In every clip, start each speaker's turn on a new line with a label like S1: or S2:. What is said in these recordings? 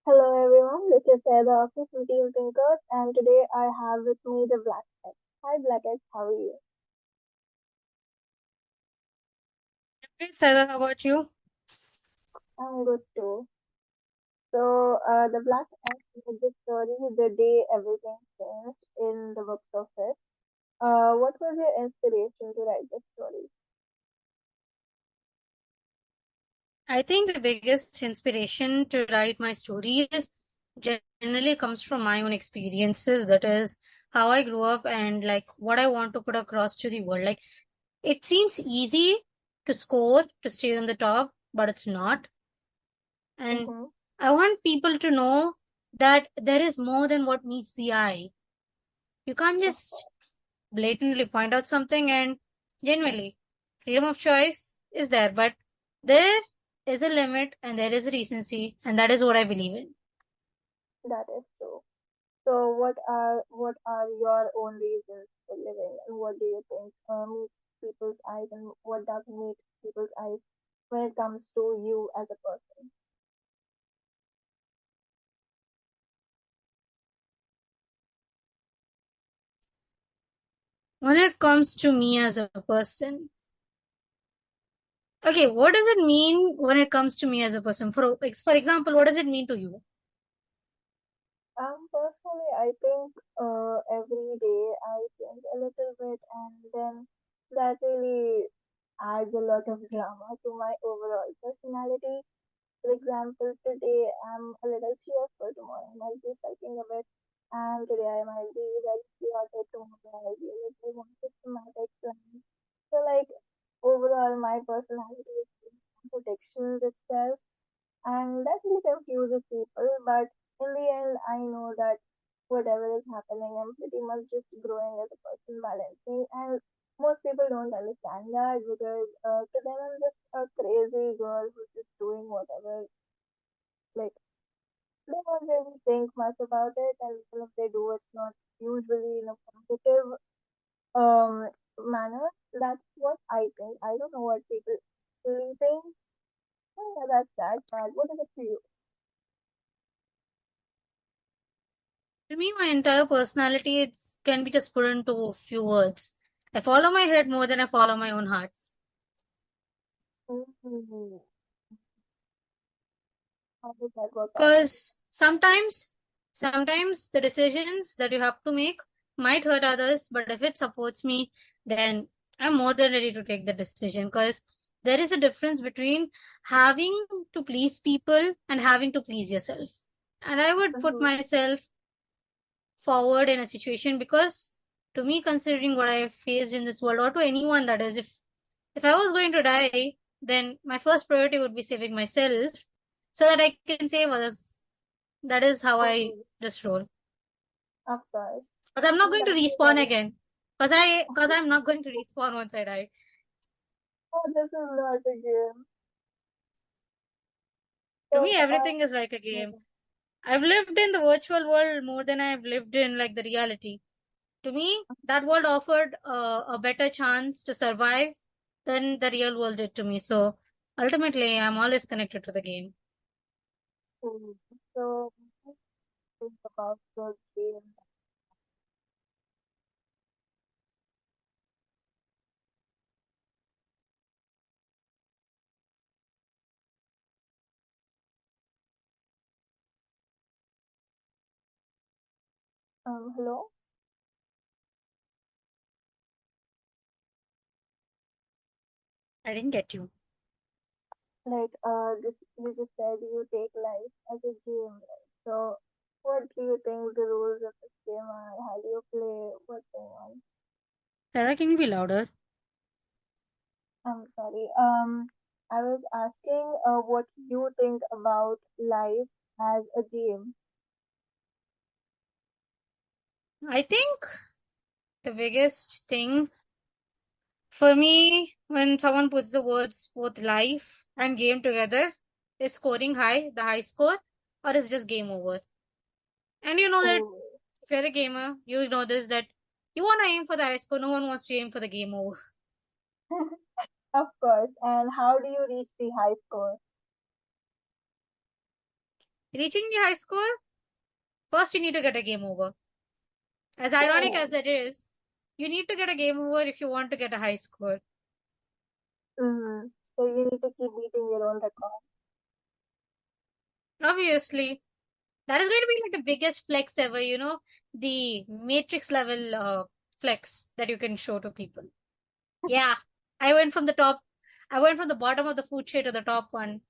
S1: Hello everyone, this is Syeda Afoo from TeenThinkers and today I have with me the BlackX. Hi BlackX, how are you?
S2: Great, Syeda, how about you?
S1: I'm good too. So the BlackX made the story the day everything changed in the box office. What was your inspiration to write the story?
S2: I think the biggest inspiration to write my story is generally comes from my own experiences. That is how I grew up and like what I want to put across to the world. Like it seems easy to score, to stay on the top, but it's not. And
S1: Mm-hmm.
S2: I want people to know that there is more than what meets the eye. You can't
S1: Of
S2: just
S1: course,
S2: blatantly point out something and genuinely freedom of choice is there, but there is a limit and there is a recency, and that is what I believe in.
S1: that is true. So what are your own reasons for living and what do you think meets people's eyes and what doesn't meet people's eyes when it comes to you as a person?
S2: When it comes to me as a person, okay, what does it mean when it comes to me as a person? For example, what does it mean to you?
S1: Personally, I think every day I change a little bit, and then that really adds a lot of drama to my overall personality. For example, today I'm a little cheerful, tomorrow I might be sulking a bit, and today I might be very chaotic, tomorrow I'll be a little more systematic. So, like, overall, my personality is contradictions itself and that really confuses people. But in the end, I know that whatever is happening, I'm pretty much just growing as a person, balancing. And most people don't understand that because to them, I'm just a crazy girl who's just doing whatever. Like, they don't really think much about it, and even if they do, it's not usually in a positive manner. That's what I think. I don't know what people really think. Yeah, that's that. But what is it for you?
S2: To me, my entire personality it's can be just put into a few words. I follow my head more than I follow my own heart.
S1: Mm-hmm. How does that work out for you?
S2: Because sometimes the decisions that you have to make might hurt others, but if it supports me, then I'm more than ready to take the decision. Because there is a difference between having to please people and having to please yourself. And I would put
S1: Mm-hmm.
S2: myself forward in a situation because to me, considering what I have faced in this world, or to anyone that is, if I was going to die, then my first priority would be saving myself so that I can save others. That is how I
S1: Mm-hmm.
S2: just roll.
S1: Of course.
S2: Because I'm not
S1: And
S2: going to
S1: that is
S2: respawn
S1: very,
S2: again. Because I'm not going to respawn once I die.
S1: oh, this is not a game.
S2: To
S1: So,
S2: me, everything is like a game. I've lived in the virtual world more than I've lived in like the reality. To me, that world offered a better chance to survive than the real world did to me. So ultimately, I'm always connected to the game.
S1: so think about the game. Hello?
S2: I didn't get you.
S1: Like, you just said you take life as a game, right? So, what do you think the rules of this game are? How do you play? What's going on?
S2: Sarah, can you be louder?
S1: I'm sorry. I was asking, what you think about life as a game.
S2: I think the biggest thing for me, when someone puts the words both life and game together, is scoring high, the high score, or is just game over. And you know that
S1: Oh.
S2: if you're a gamer, you know this that you want to aim for the high score. No one wants to aim for the game over.
S1: Of course. And how do you reach the high score?
S2: Reaching the high score, first you need to get a game over. As ironic
S1: Oh,
S2: as it is, you need to get a game over if you want to get a high score.
S1: mm-hmm. So you need to keep beating your own record.
S2: Obviously, that is going to be like the biggest flex ever, the matrix level flex that you can show to people. Yeah, I went from the top, I went from the bottom of the food chain to the top one.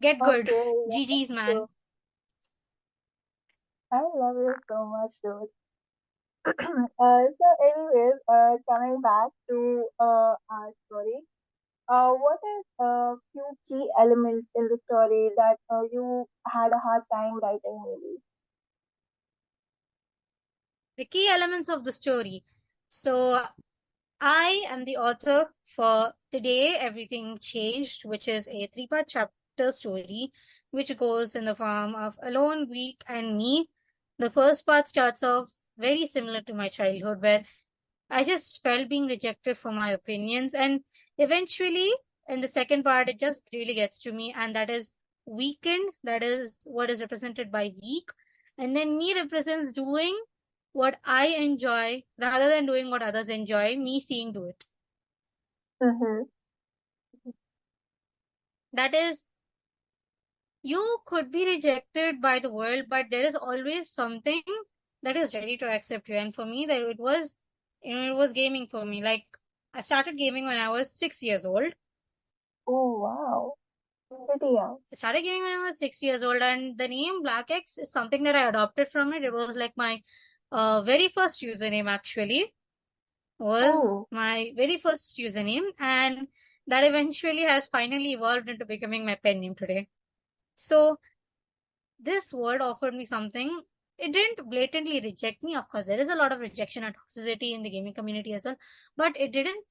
S2: Get good.
S1: Okay, yeah,
S2: GG's, man.
S1: so I love you so much, dude. So anyways, coming back to our story, what is a few key elements in the story that you had a hard time writing, maybe?
S2: The key elements of the story. So, I am the author for Today Everything Changed, which is a three-part chapter story which goes in the form of Alone, Weak, and Me. The first part starts off very similar to my childhood, where I just felt being rejected for my opinions. And eventually, in the second part, it just really gets to me, and that is weakened. That is what is represented by weak. And then me represents doing what I enjoy rather than doing what others enjoy, me seeing do it.
S1: Mm-hmm.
S2: That is, you could be rejected by the world, but there is always something that is ready to accept you. And for me, that it was gaming for me. Like, I started gaming when I was 6 years old.
S1: Oh, wow. Pretty young.
S2: I started gaming when I was 6 years old, and the name BlackX is something that I adopted from it. It was like my very first username, actually, was
S1: Oh,
S2: my very first username, and that eventually has finally evolved into becoming my pen name today. So, this word offered me something. It didn't blatantly reject me. Of course, there is a lot of rejection and toxicity in the gaming community as well, but it didn't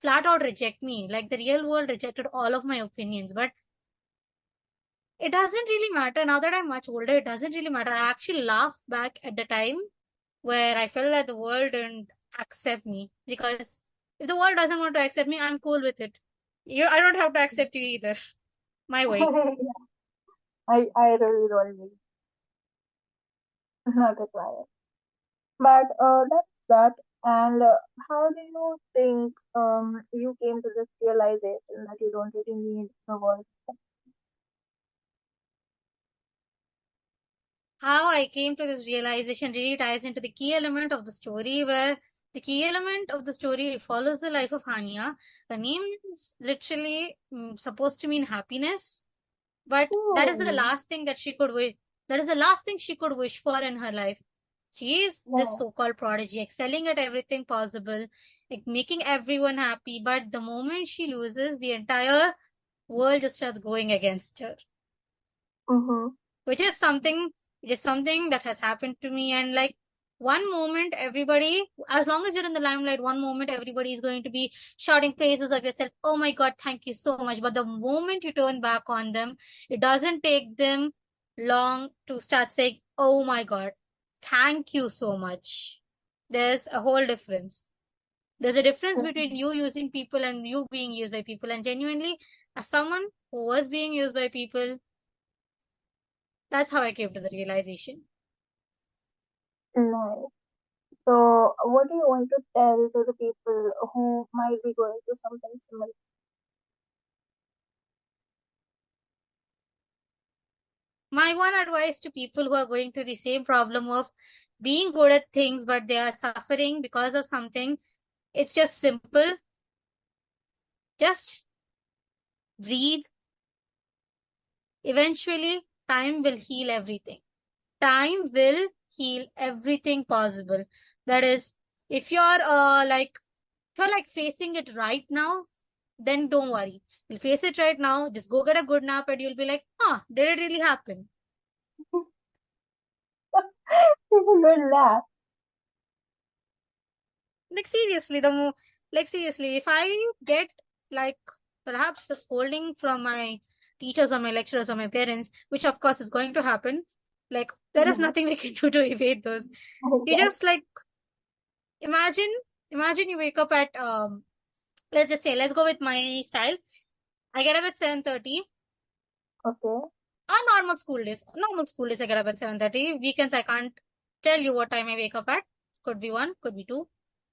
S2: flat out reject me. Like the real world rejected all of my opinions, but it doesn't really matter now that I'm much older. It doesn't really matter. I actually laugh back at the time where I felt that the world didn't accept me, because if the world doesn't want to accept me, I'm cool with it. I don't have to accept you either. My way.
S1: yeah. I really don't need, not required. But that's that. And how do you think you came to this realization that you don't really need the world?
S2: How I came to this realization really ties into the key element of the story, where the key element of the story follows the life of Hania. The name is literally supposed to mean happiness, but that is the
S1: Hmm.
S2: last thing that she could wish. That is the last thing she could wish for in her life. She is this
S1: Wow.
S2: so-called prodigy, excelling at everything possible, like making everyone happy. But the moment she loses, the entire world just starts going against her,
S1: Mm-hmm.
S2: which is something that has happened to me. And like, one moment everybody, as long as you're in the limelight, one moment everybody is going to be shouting praises of yourself, oh my god, thank you so much. But the moment you turn back on them, it doesn't take them long to start saying, oh my god, thank you so much. There's a whole difference. There's a difference between you using people and you being used by people. And genuinely, as someone who was being used by people, that's how I came to the realization.
S1: Nice. So, what do you want to tell to the people who might be going through something similar?
S2: My one advice to people who are going through the same problem of being good at things but they are suffering because of something, it's just simple. Just breathe. Eventually, time will heal everything. Time will heal everything possible. That is, if you're facing it right now, then don't worry. You'll face it right now. Just go get a good nap and you'll be like, huh, did it really happen?
S1: Good laugh.
S2: Like seriously, seriously, if I get like perhaps a scolding from my teachers or my lecturers or my parents, which of course is going to happen, like there is
S1: Mhm.
S2: nothing we can do to evade those. You
S1: Yes.
S2: just like imagine, imagine you wake up at Let's just say, let's go with my style. I get up at 7:30.
S1: Okay.
S2: On normal school days, I get up at 7:30. Weekends, I can't tell you what time I wake up at. Could be 1, could be 2,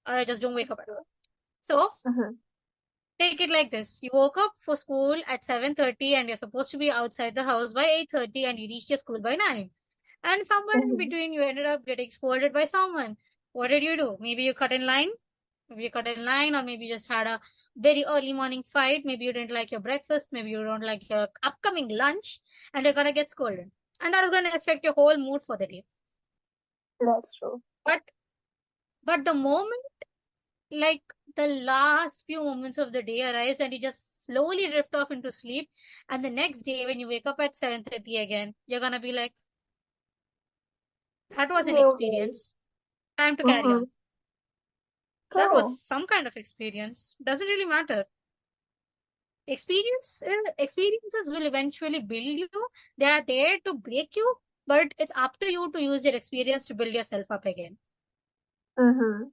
S2: or I just don't wake up at all. So,
S1: Mm-hmm.
S2: take it like this. You woke up for school at 7:30 and you're supposed to be outside the house by 8:30 and you reached your school by 9. And somewhere in
S1: Mm-hmm.
S2: between, you ended up getting scolded by someone. What did you do? Maybe you cut in line. Maybe you cut in line, or maybe you just had a very early morning fight. Maybe you didn't like your breakfast. Maybe you don't like your upcoming lunch, and you're gonna get scolded. And that is gonna affect your whole mood for the day.
S1: That's true.
S2: But the moment, like, the last few moments of the day arise and you just slowly drift off into sleep, and the next day when you wake up at 7:30 again, you're gonna be like, that was an
S1: New day.
S2: experience. Time to carry
S1: Mm-hmm.
S2: on. That was
S1: True.
S2: some kind of experience. Doesn't really matter. Experiences will eventually build you. They are there to break you, but it's up to you to use your experience to build yourself up again.
S1: Mm-hmm.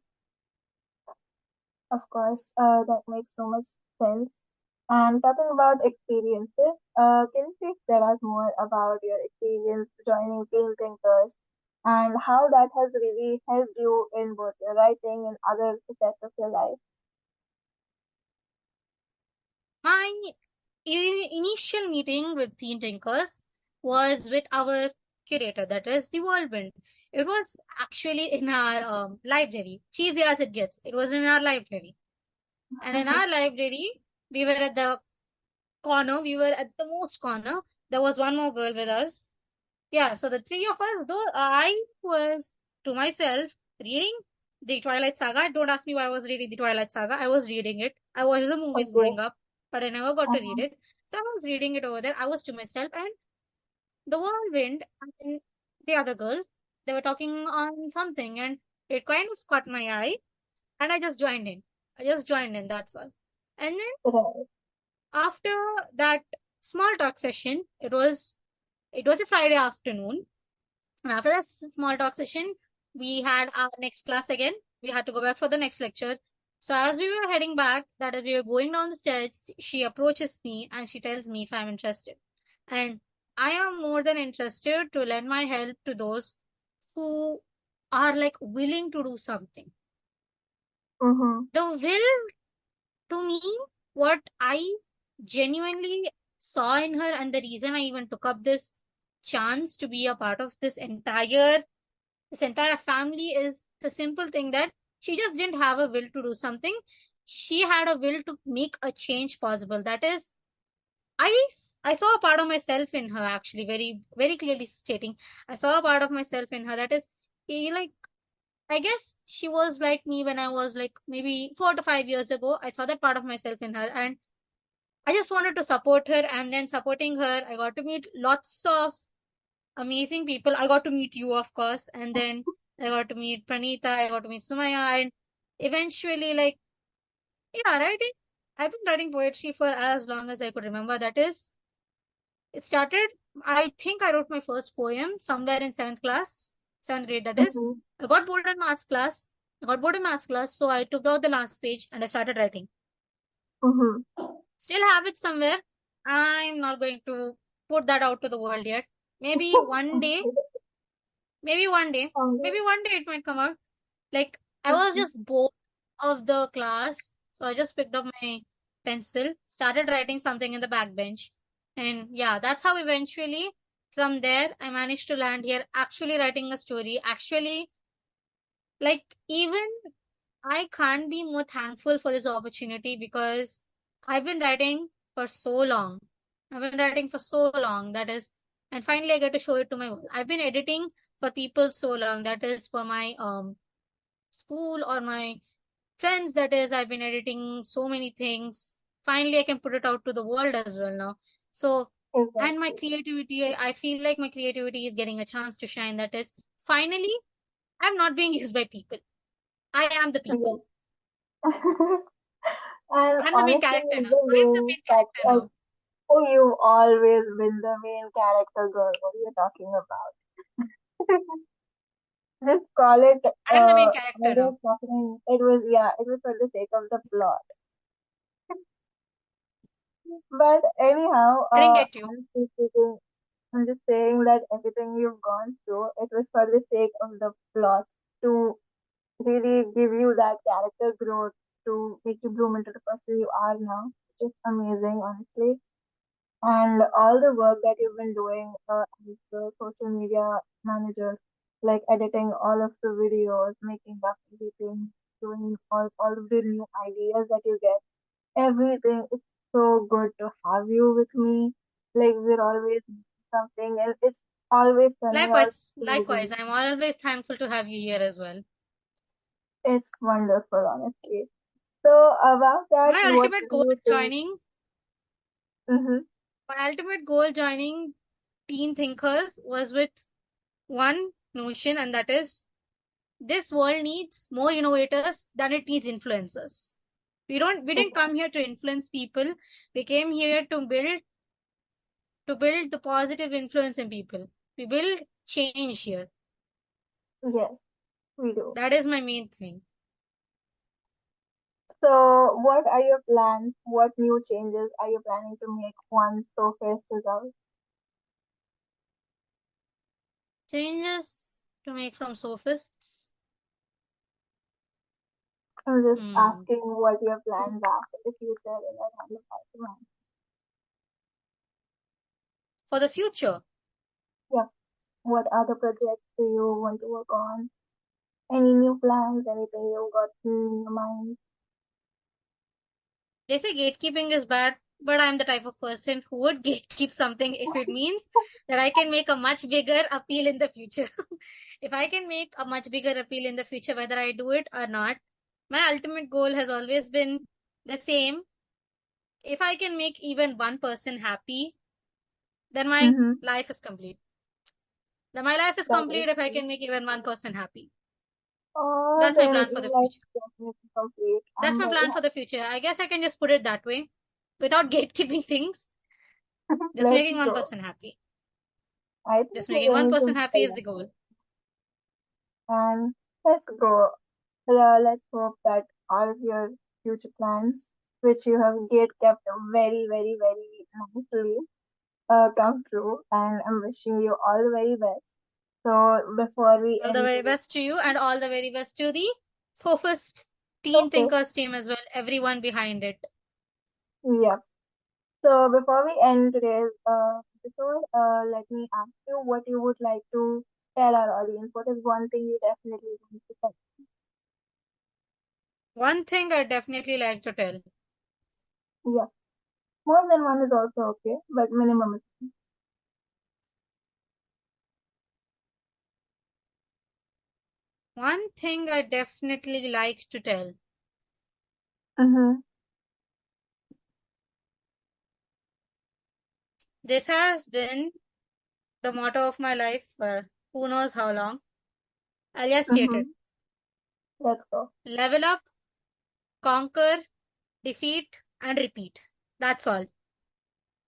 S1: Of course. That makes so much sense. And talking about experiences, can you please tell us more about your experience joining Teen Thinkers and how that has really helped you in both your writing and other facets of your life?
S2: My initial meeting with Teen Thinkers was with our curator, that is the Whirlwind. It was actually in our library, cheesy as it gets. It was in our library. And in our library, we were at the corner, we were at the most corner. There was one more girl with us. Yeah, so the three of us, though I was to myself reading the Twilight Saga. Don't ask me why I was reading the Twilight Saga. I was reading it. I watched the movies
S1: Okay.
S2: growing up, but I never got to read
S1: Uh-huh.
S2: it. So I was reading it over there. I was to myself, and the whirlwind and the other girl, they were talking on something, and it kind of caught my eye, and I just joined in. I just joined in, that's all. And then
S1: Right.
S2: after that small talk session, it was a Friday afternoon. And after that small talk session, we had our next class again. We had to go back for the next lecture. So as we were heading back, that is, we were going down the stairs, she approaches me and she tells me if I'm interested. And I am more than interested to lend my help to those who are like willing to do something.
S1: Mm-hmm.
S2: The will, to me, what I genuinely saw in her, and the reason I even took up this chance to be a part of this entire family, is the simple thing that she just didn't have a will to do something. She had a will to make a change possible. That is, I saw a part of myself in her, actually, very, very clearly stating. I saw a part of myself in her that is, like, I guess she was like me when I was like maybe 4 to 5 years ago. I saw that part of myself in her, and I just wanted to support her. And then supporting her, I got to meet lots of amazing people. I got to meet you, of course, and then I got to meet Pranita, I got to meet Sumaya, and eventually, like, yeah, writing. I've been writing poetry for as long as I could remember. That is, it started. I think I wrote my first poem somewhere in seventh class, seventh grade. That is,
S1: Mm-hmm.
S2: I got bored in maths class. I got bored in maths class, so I took out the last page and I started writing.
S1: Mm-hmm.
S2: Still have it somewhere. I'm not going to put that out to the world yet. Maybe one day, maybe one day, maybe one day it might come out. Like, I was
S1: Mm-hmm.
S2: just bored of the class, so I just picked up my pencil, started writing something in the back bench. And yeah, that's how eventually from there I managed to land here, actually writing a story. Actually, like, even I can't be more thankful for this opportunity because I've been writing for so long. I've been writing for so long, that is, and finally I get to show it to my world. I've been editing for people so long, that is, for my school or my friends, that is, I've been editing so many things. Finally I can put it out to the world as well now. So, and my
S1: Exactly.
S2: creativity, I feel like my creativity is getting a chance to shine. That is, finally I'm not being used by people. I am the people.
S1: Yeah. And
S2: I'm the main
S1: honestly,
S2: character now.
S1: the
S2: I'm the
S1: main
S2: main
S1: fact,
S2: character now.
S1: oh, you've always been the main character, girl. What are you talking about? Just call it,
S2: I'm the main character now.
S1: always talking. It was, yeah, it was for the sake of the plot. But anyhow,
S2: I didn't get you.
S1: honestly speaking, I'm just saying that everything you've gone through, it was for the sake of the plot to really give you that character growth to make you bloom into the person you are now. It's amazing, honestly. And all the work that you've been doing as a social media manager, like editing all of the videos, making up everything, doing all of the new ideas that you get, everything. It's so good to have you with me. Like we're always doing something, and it's always turning out
S2: Likewise,
S1: crazy.
S2: likewise. I'm always thankful to have you here as well.
S1: It's wonderful, honestly. So about that,
S2: My
S1: what
S2: ultimate
S1: do
S2: goal
S1: you think?
S2: joining,
S1: Mm-hmm.
S2: my ultimate goal joining Teen Thinkers was with one notion, and that is this world needs more innovators than it needs influencers. We didn't come here to influence people. We came here to build the positive influence in people. We build change here.
S1: Yes, we do.
S2: That is my main thing.
S1: So, what are your plans? What new changes are you planning to make once Surface is out?
S2: Changes to make from sophists.
S1: I'm just
S2: Hmm.
S1: asking what your plans are for the future in that kind of environment.
S2: For the future,
S1: Yeah, what other projects do you want to work on? Any new plans? Anything you got in your mind?
S2: they say gatekeeping is bad, but I'm the type of person who would gatekeep something if it means that I can make a much bigger appeal in the future. If I can make a much bigger appeal in the future, whether I do it or not, my ultimate goal has always been the same. If I can make even one person happy, then my
S1: Mm-hmm.
S2: life is complete. Then my life is
S1: That is
S2: complete if I
S1: true.
S2: can make even one person happy.
S1: Oh,
S2: That's my
S1: then
S2: plan for the
S1: your life
S2: future.
S1: is definitely complete.
S2: That's
S1: I'm
S2: my
S1: very
S2: plan for the future. I guess I can just put it that way without gatekeeping things.
S1: happy.
S2: Just
S1: Let's
S2: making one
S1: go.
S2: person happy.
S1: I think
S2: Just
S1: we're
S2: making one
S1: going to
S2: person
S1: make
S2: happy
S1: a
S2: is the goal.
S1: and let's go. Let's hope that all of your future plans, which you have yet kept very, very, very nicely, come true. And I'm wishing you all the very best. So before we
S2: All the
S1: end
S2: very
S1: today's
S2: best to you and all the very best to the Sophist Teen
S1: topic,
S2: Thinkers team as well. Everyone behind it.
S1: yeah. So before we end today's episode, let me ask you what you would like to tell our audience. What is one thing you definitely want to tell?
S2: One thing I definitely like to tell.
S1: Yeah, more than one is also okay, but minimum is.
S2: One thing I definitely like to tell.
S1: Mm-hmm.
S2: This has been the motto of my life for who knows how long. I'll just state it.
S1: Mm-hmm. Let's go.
S2: Level up, conquer, defeat, and repeat. That's all.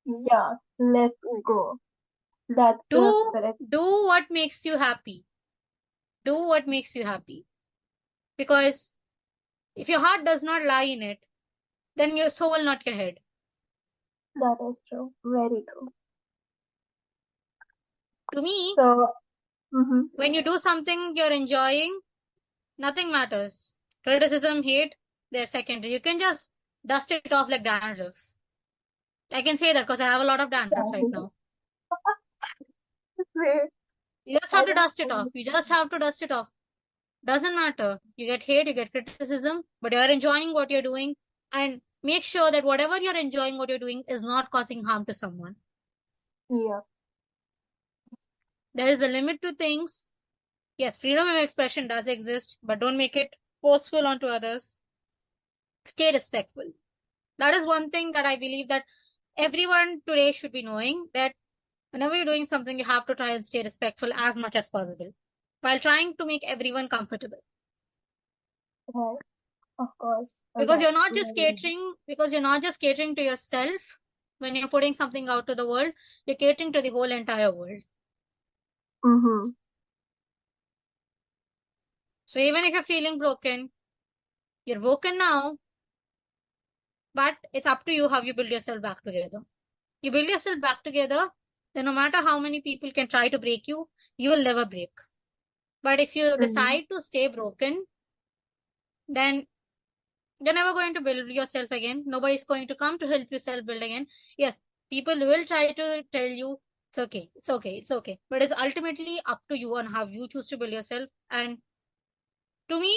S1: Yeah, let's go. That's the
S2: Do
S1: spirit.
S2: do what makes you happy. Do what makes you happy. Because if your heart does not lie in it, then your soul will not your head.
S1: That is true. Very true.
S2: To me,
S1: So, mm-hmm.
S2: when you do something you're enjoying, nothing matters. Criticism, hate, they're secondary. You can just dust it off like dandruff. I can say that because I have a lot of dandruff right now.
S1: Wait,
S2: You just
S1: I
S2: have to
S1: don't
S2: dust it off. You just
S1: understand.
S2: have to dust it off. Doesn't matter. You get hate, you get criticism, but you're enjoying what you're doing. And make sure that whatever you're enjoying, what you're doing, is not causing harm to someone.
S1: Yeah.
S2: There is a limit to things. Yes, freedom of expression does exist, but don't make it forceful onto others. Stay respectful. That is one thing that I believe that everyone today should be knowing, that whenever you're doing something, you have to try and stay respectful as much as possible while trying to make everyone comfortable.
S1: Right. Of course.
S2: Because
S1: That's very nice.
S2: you're not just catering to yourself when you're putting something out to the world, you're catering to the whole entire world.
S1: Mm-hmm.
S2: So even if you're feeling broken, you're broken now, But it's up to you how you build yourself back together. You build yourself back together, then no matter how many people can try to break you will never break. But if you
S1: Mm-hmm.
S2: decide to stay broken, then you're never going to build yourself again. Nobody's going to come to help you self build again. Yes, people will try to tell you it's okay, it's okay, it's okay. But it's ultimately up to you on how you choose to build yourself. And to me,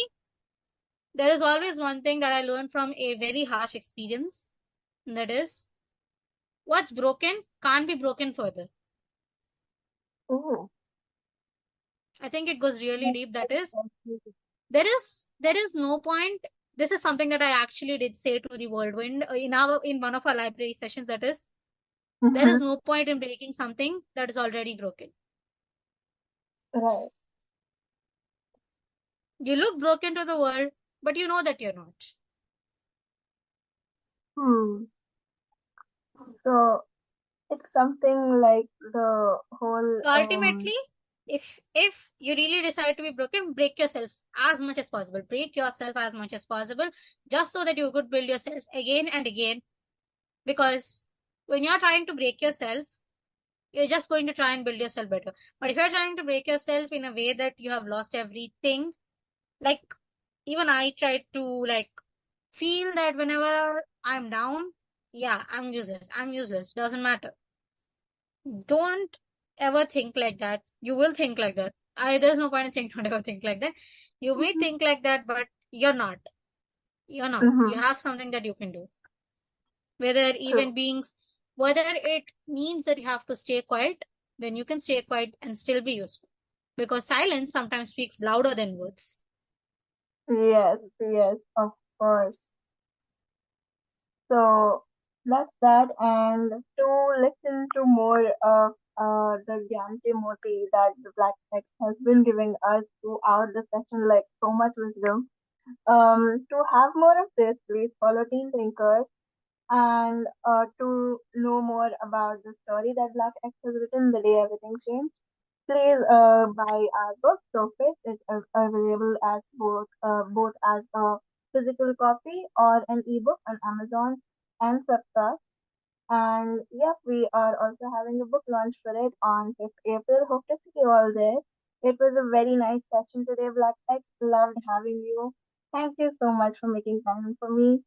S2: there is always one thing that I learned from a very harsh experience. And that is, what's broken can't be broken further.
S1: Oh,
S2: I think it goes really
S1: that's
S2: deep. That
S1: very
S2: is,
S1: fascinating.
S2: there is no point. This is something that I actually did say to the whirlwind in one of our library sessions. That is, there is
S1: Mm-hmm.
S2: no point in breaking something that is already broken.
S1: Right.
S2: You look broken to the world, but you know that you're not.
S1: Hmm. So it's something like the whole
S2: So ultimately, if you really decide to be broken, break yourself as much as possible. Break yourself as much as possible, just so that you could build yourself again and again. Because when you're trying to break yourself, you're just going to try and build yourself better. But if you're trying to break yourself in a way that you have lost everything, like even I tried to like feel that whenever I'm down, yeah, I'm useless. I'm useless. Doesn't matter. Don't ever think like that. You will think like that. There's no point in saying don't ever think like that. You may
S1: mm-hmm.
S2: think like that, but you're not. You're not. You
S1: Mm-hmm.
S2: have something that you can do. Whether
S1: True.
S2: even beings, whether it means that you have to stay quiet, then you can stay quiet and still be useful. Because silence sometimes speaks louder than words.
S1: Yes, yes, of course. So that's that. And to listen to more of the Gyan Timothy that the Black Text has been giving us throughout the session, like so much wisdom. To have more of this, please follow Teen Thinkers. And to know more about the story that Black X has written, The Day Everything Changed, please buy our book, Surface. It's available as both as a physical copy or an ebook on Amazon and Flipkart. And yep, we are also having a book launch for it on 5th April. Hope to see you all there. It was a very nice session today, Black X. Loved having you. Thank you so much for making time for me.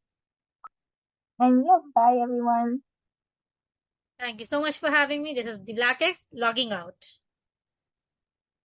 S1: And yep, bye everyone.
S2: Thank you so much for having me. This is the Black X logging out.